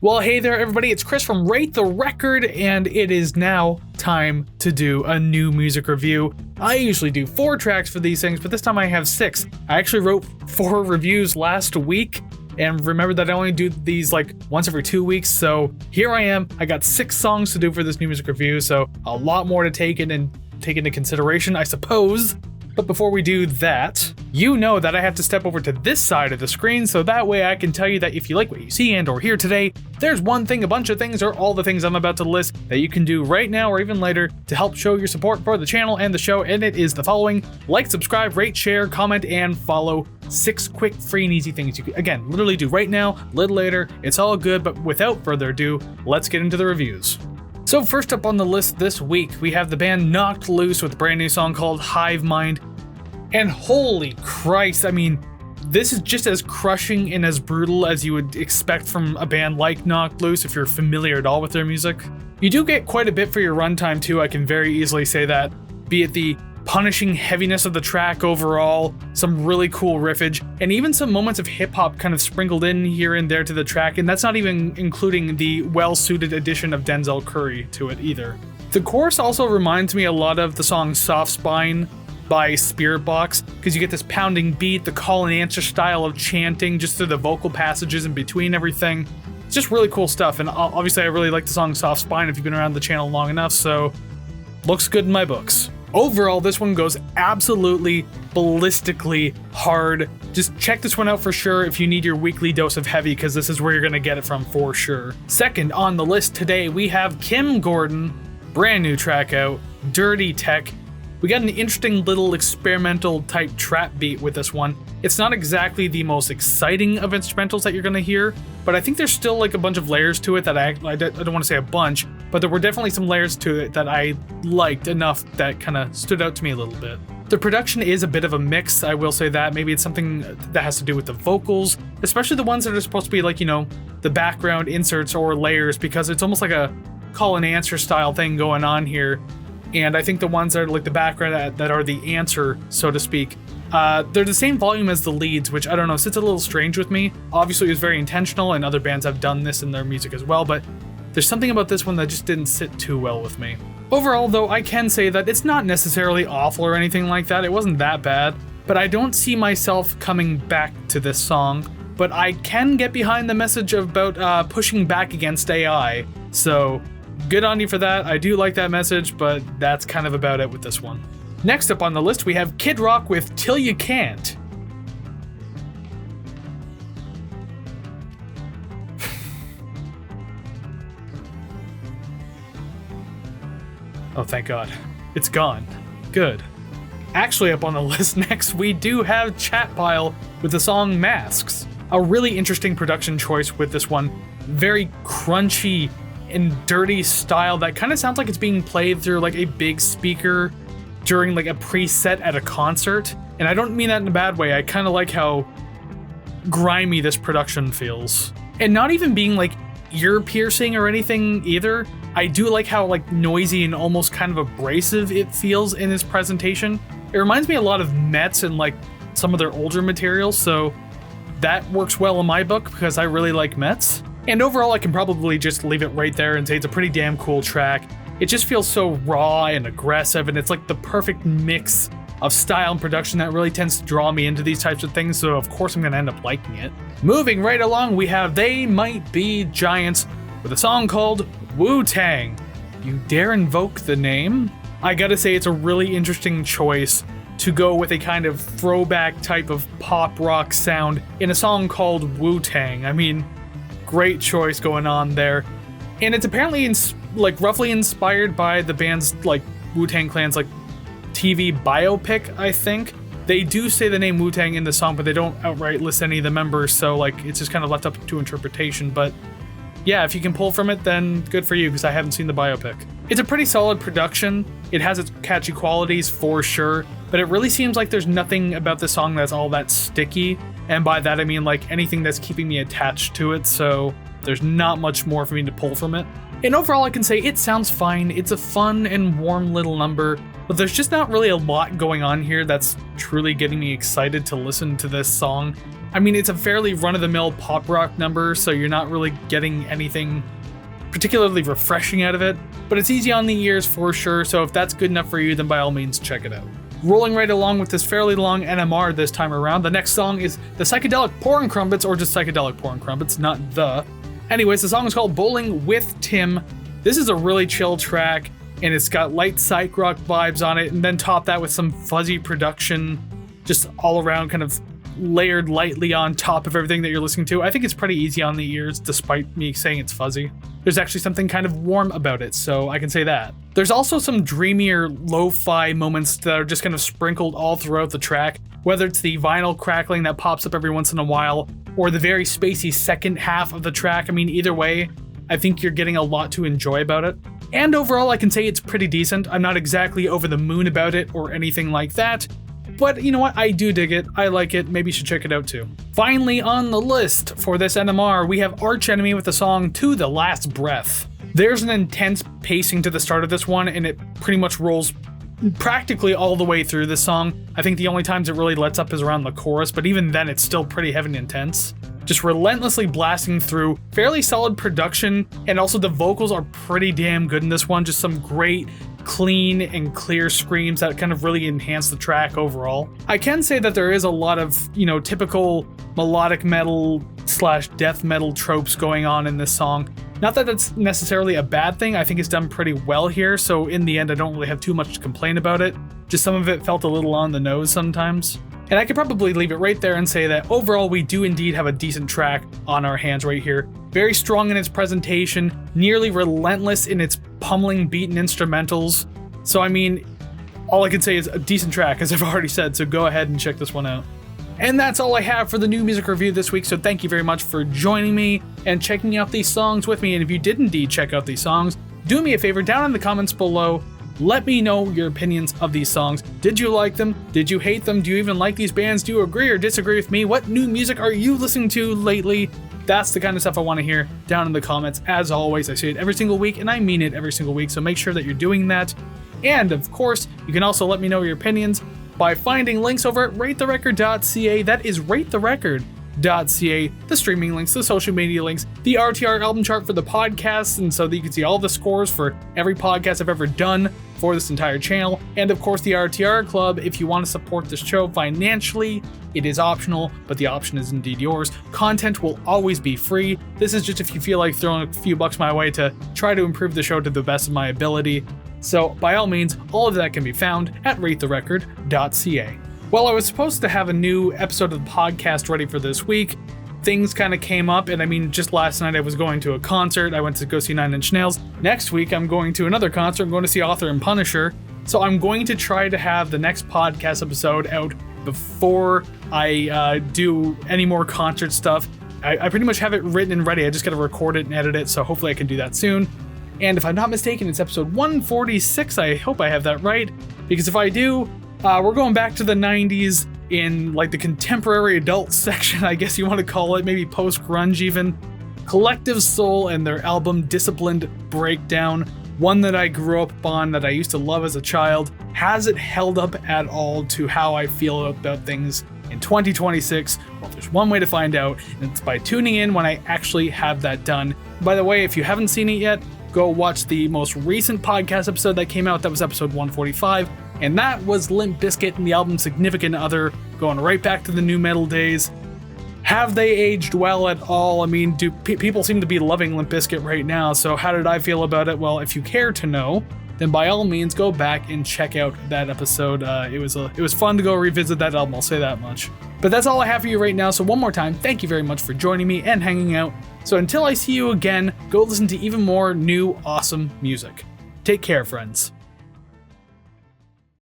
Well, hey there everybody, it's Chris from Rate the Record, and it is now time to do a new music review. I usually do 4 tracks for these things, but this time I have 6. I actually wrote 4 reviews last week, and remember that I only do these like once every 2 weeks, so here I am. I got 6 songs to do for this new music review, so a lot more to take into consideration, I suppose. But before we do that, you know that I have to step over to this side of the screen, so that way I can tell you that if you like what you see and or hear today, there's one thing, a bunch of things, or all the things I'm about to list that you can do right now or even later to help show your support for the channel and the show, and it is the following: like, subscribe, rate, share, comment, and follow. 6 quick, free, and easy things you can, again, literally do right now, a little later, it's all good, but without further ado, let's get into the reviews. So first up on the list this week, we have the band Knocked Loose with a brand new song called Hive Mind. And holy Christ, I mean, this is just as crushing and as brutal as you would expect from a band like Knocked Loose if you're familiar at all with their music. You do get quite a bit for your runtime too, I can very easily say that, be it the punishing heaviness of the track overall, some really cool riffage, and even some moments of hip-hop kind of sprinkled in here and there to the track, and that's not even including the well-suited addition of Denzel Curry to it either. The chorus also reminds me a lot of the song Soft Spine by Spiritbox, because you get this pounding beat, the call and answer style of chanting just through the vocal passages in between everything. It's just really cool stuff, and obviously I really like the song Soft Spine if you've been around the channel long enough, so looks good in my books. Overall, this one goes absolutely ballistically hard. Just check this one out for sure if you need your weekly dose of heavy, because this is where you're going to get it from for sure. Second on the list today, we have Kim Gordon, brand new track out, Dirty Tech. We got an interesting little experimental type trap beat with this one. It's not exactly the most exciting of instrumentals that you're going to hear, but I think there's still like a bunch of layers to it that I don't want to say a bunch, but there were definitely some layers to it that I liked enough that kind of stood out to me a little bit. The production is a bit of a mix, I will say that. Maybe it's something that has to do with the vocals, especially the ones that are supposed to be like, you know, the background inserts or layers, because it's almost like a call and answer style thing going on here. And I think the ones that are like the background that are the answer, so to speak, they're the same volume as the leads, which I don't know, sits a little strange with me. Obviously it was very intentional, and other bands have done this in their music as well, but there's something about this one that just didn't sit too well with me. Overall though, I can say that it's not necessarily awful or anything like that, it wasn't that bad, but I don't see myself coming back to this song. But I can get behind the message about pushing back against AI, so good on you for that. I do like that message, but that's kind of about it with this one. Next up on the list, we have Kid Rock with Till You Can't. Oh, thank God. It's gone. Good. Actually, up on the list next, we do have Chatpile with the song Masks. A really interesting production choice with this one. Very crunchy and dirty style that kind of sounds like it's being played through like a big speaker during like a preset at a concert. And I don't mean that in a bad way. I kind of like how grimy this production feels. And not even being like ear piercing or anything either. I do like how like noisy and almost kind of abrasive it feels in this presentation. It reminds me a lot of Mets and like some of their older materials, so that works well in my book because I really like Mets. And overall, I can probably just leave it right there and say it's a pretty damn cool track. It just feels so raw and aggressive, and it's like the perfect mix of style and production that really tends to draw me into these types of things, so of course I'm going to end up liking it. Moving right along, we have They Might Be Giants with a song called Wu-Tang. You dare invoke the name? I gotta say, it's a really interesting choice to go with a kind of throwback type of pop rock sound in a song called Wu-Tang. I mean, great choice going on there. And it's apparently roughly inspired by the band's like Wu-Tang Clan's like TV biopic, I think. They do say the name Wu-Tang in the song, but they don't outright list any of the members, so like it's just kind of left up to interpretation. But yeah, if you can pull from it, then good for you, because I haven't seen the biopic. It's a pretty solid production. It has its catchy qualities for sure, but it really seems like there's nothing about the song that's all that sticky. And by that I mean like anything that's keeping me attached to it, so there's not much more for me to pull from it. And overall, I can say it sounds fine. It's a fun and warm little number, but there's just not really a lot going on here that's truly getting me excited to listen to this song. I mean, it's a fairly run-of-the-mill pop rock number, so you're not really getting anything particularly refreshing out of it, but it's easy on the ears for sure, so if that's good enough for you, then by all means check it out. Rolling right along with this fairly long NMR this time around, the next song is the Psychedelic Pouring Crumpets, or just Psychedelic Pouring Crumpets, not the. Anyways, the song is called Bowling with Tim. This is a really chill track, and it's got light psych rock vibes on it, and then top that with some fuzzy production, just all around kind of layered lightly on top of everything that you're listening to. I think it's pretty easy on the ears, despite me saying it's fuzzy. There's actually something kind of warm about it, so I can say that. There's also some dreamier lo-fi moments that are just kind of sprinkled all throughout the track, whether it's the vinyl crackling that pops up every once in a while, or the very spacey second half of the track. I mean, either way, I think you're getting a lot to enjoy about it. And overall, I can say it's pretty decent. I'm not exactly over the moon about it or anything like that, but you know what? I do dig it. I like it. Maybe you should check it out too. Finally on the list for this NMR, we have Arch Enemy with the song To the Last Breath. There's an intense pacing to the start of this one, and it pretty much rolls practically all the way through this song. I think the only times it really lets up is around the chorus, but even then it's still pretty heavy and intense. Just relentlessly blasting through, fairly solid production, and also the vocals are pretty damn good in this one. Just some great, clean and clear screams that kind of really enhance the track overall. I can say that there is a lot of, typical melodic metal / death metal tropes going on in this song. Not that that's necessarily a bad thing, I think it's done pretty well here, so in the end I don't really have too much to complain about it. Just some of it felt a little on the nose sometimes. And I could probably leave it right there and say that overall we do indeed have a decent track on our hands right here. Very strong in its presentation, nearly relentless in its pummeling beat and instrumentals. So I mean, all I can say is a decent track, as I've already said, so go ahead and check this one out. And that's all I have for the new music review this week, so thank you very much for joining me and checking out these songs with me. And if you did indeed check out these songs, do me a favor down in the comments below. Let me know your opinions of these songs. Did you like them? Did you hate them? Do you even like these bands? Do you agree or disagree with me? What new music are you listening to lately? That's the kind of stuff I want to hear down in the comments. As always, I say it every single week, and I mean it every single week, so make sure that you're doing that. And of course, you can also let me know your opinions by finding links over at ratetherecord.ca. That is ratetherecord.ca, the streaming links, the social media links, the RTR album chart for the podcast, and so that you can see all the scores for every podcast I've ever done for this entire channel, and of course the RTR Club. If you want to support this show financially, it is optional, but the option is indeed yours. Content will always be free. This is just if you feel like throwing a few bucks my way to try to improve the show to the best of my ability. So by all means, all of that can be found at ratetherecord.ca. Well, I was supposed to have a new episode of the podcast ready for this week. Things kind of came up, and I mean, just last night I was going to a concert. I went to go see Nine Inch Nails. Next week I'm going to another concert. I'm going to see Author and Punisher. So I'm going to try to have the next podcast episode out before I do any more concert stuff. I pretty much have it written and ready. I just got to record it and edit it, so hopefully I can do that soon. And if I'm not mistaken, it's episode 146. I hope I have that right, because if I do, we're going back to the 90s in like the contemporary adult section, I guess you want to call it, maybe post-grunge even. Collective Soul and their album Disciplined Breakdown, one that I grew up on, that I used to love as a child. Has it held up at all to how I feel about things in 2026? Well, there's one way to find out, and it's by tuning in when I actually have that done. By the way, if you haven't seen it yet, go watch the most recent podcast episode that came out. That was episode 145. And that was Limp Bizkit and the album Significant Other, going right back to the new metal days. Have they aged well at all? I mean, do people seem to be loving Limp Bizkit right now, so how did I feel about it? Well, if you care to know, then by all means go back and check out that episode. It was fun to go revisit that album, I'll say that much. But that's all I have for you right now, so one more time, thank you very much for joining me and hanging out. So until I see you again, go listen to even more new awesome music. Take care, friends.